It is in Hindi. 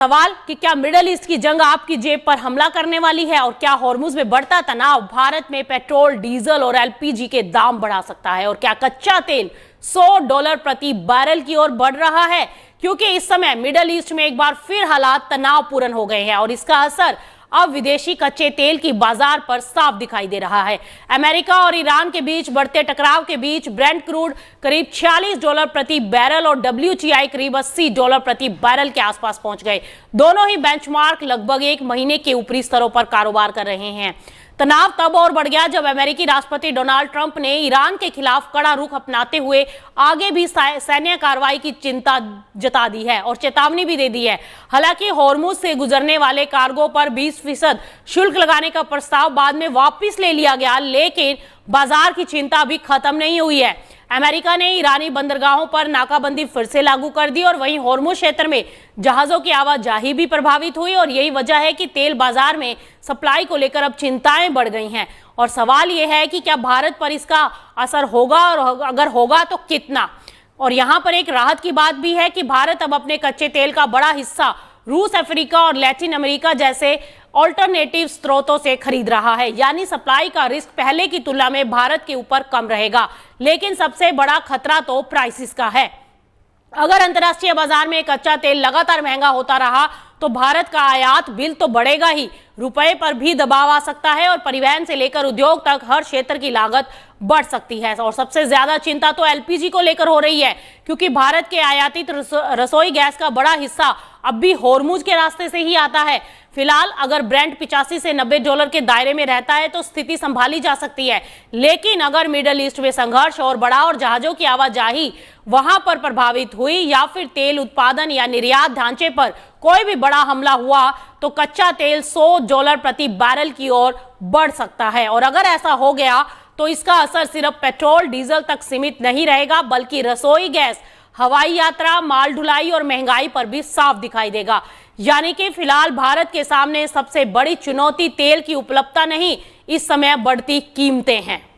सवाल कि क्या मिडिल ईस्ट की जंग आपकी जेब पर हमला करने वाली है और क्या हॉर्मुज में बढ़ता तनाव भारत में पेट्रोल, डीजल और एलपीजी के दाम बढ़ा सकता है और क्या कच्चा तेल $100 प्रति बैरल की ओर बढ़ रहा है, क्योंकि इस समय मिडिल ईस्ट में एक बार फिर हालात तनावपूर्ण हो गए हैं और इसका असर अब विदेशी कच्चे तेल की बाजार पर साफ दिखाई दे रहा है। अमेरिका और ईरान के बीच बढ़ते टकराव के बीच ब्रेंट क्रूड करीब $46 प्रति बैरल और WTI करीब $80 प्रति बैरल के आसपास पहुंच गए। दोनों ही बेंचमार्क लगभग एक महीने के ऊपरी स्तरों पर कारोबार कर रहे हैं। तनाव तब और बढ़ गया जब अमेरिकी राष्ट्रपति डोनाल्ड ट्रंप ने ईरान के खिलाफ कड़ा रुख अपनाते हुए आगे भी सैन्य कार्रवाई की चिंता जता दी है और चेतावनी भी दे दी है। हालांकि हॉर्मुज से गुजरने वाले कार्गो पर 20% शुल्क लगाने का प्रस्ताव बाद में वापस ले लिया गया, लेकिन बाजार की चिंता अभी खत्म नहीं हुई है। अमेरिका ने ईरानी बंदरगाहों पर नाकाबंदी फिर से लागू कर दी और वहीं हॉर्मुज क्षेत्र में जहाजों की आवाजाही भी प्रभावित हुई और यही वजह है कि तेल बाजार में सप्लाई को लेकर अब चिंताएं बढ़ गई हैं। और सवाल यह है कि क्या भारत पर इसका असर होगा और अगर होगा तो कितना। और यहां पर एक राहत की बात भी है कि भारत अब अपने कच्चे तेल का बड़ा हिस्सा रूस, अफ्रीका और लैटिन अमेरिका जैसे ऑल्टरनेटिव स्रोतों से खरीद रहा है, यानी सप्लाई का रिस्क पहले की तुलना में भारत के ऊपर कम रहेगा। लेकिन सबसे बड़ा खतरा तो प्राइसेस का है। अगर अंतर्राष्ट्रीय बाजार में कच्चा तेल लगातार महंगा होता रहा तो भारत का आयात बिल तो बढ़ेगा ही, रुपए पर भी दबाव आ सकता है और परिवहन से लेकर उद्योग तक हर क्षेत्र की लागत बढ़ सकती है। और सबसे ज्यादा चिंता तो एलपीजी को लेकर हो रही है, क्योंकि भारत के आयातित रसोई गैस का बड़ा हिस्सा अब भी हॉर्मुज के रास्ते से ही आता है। फिलहाल अगर ब्रेंट 85 से $90 के दायरे में रहता है तो स्थिति संभाली जा सकती है, लेकिन अगर मिडिल ईस्ट में संघर्ष और बढ़ा और जहाजों की आवाजाही वहां पर प्रभावित हुई या फिर तेल उत्पादन या निर्यात ढांचे पर कोई भी बड़ा हमला हुआ तो कच्चा तेल $100 प्रति बैरल की ओर बढ़ सकता है। और अगर ऐसा हो गया तो इसका असर सिर्फ पेट्रोल, डीजल तक सीमित नहीं रहेगा, बल्कि रसोई गैस, हवाई यात्रा, माल ढुलाई और महंगाई पर भी साफ दिखाई देगा। यानी कि फिलहाल भारत के सामने सबसे बड़ी चुनौती तेल की उपलब्धता नहीं, इस समय बढ़ती कीमतें हैं।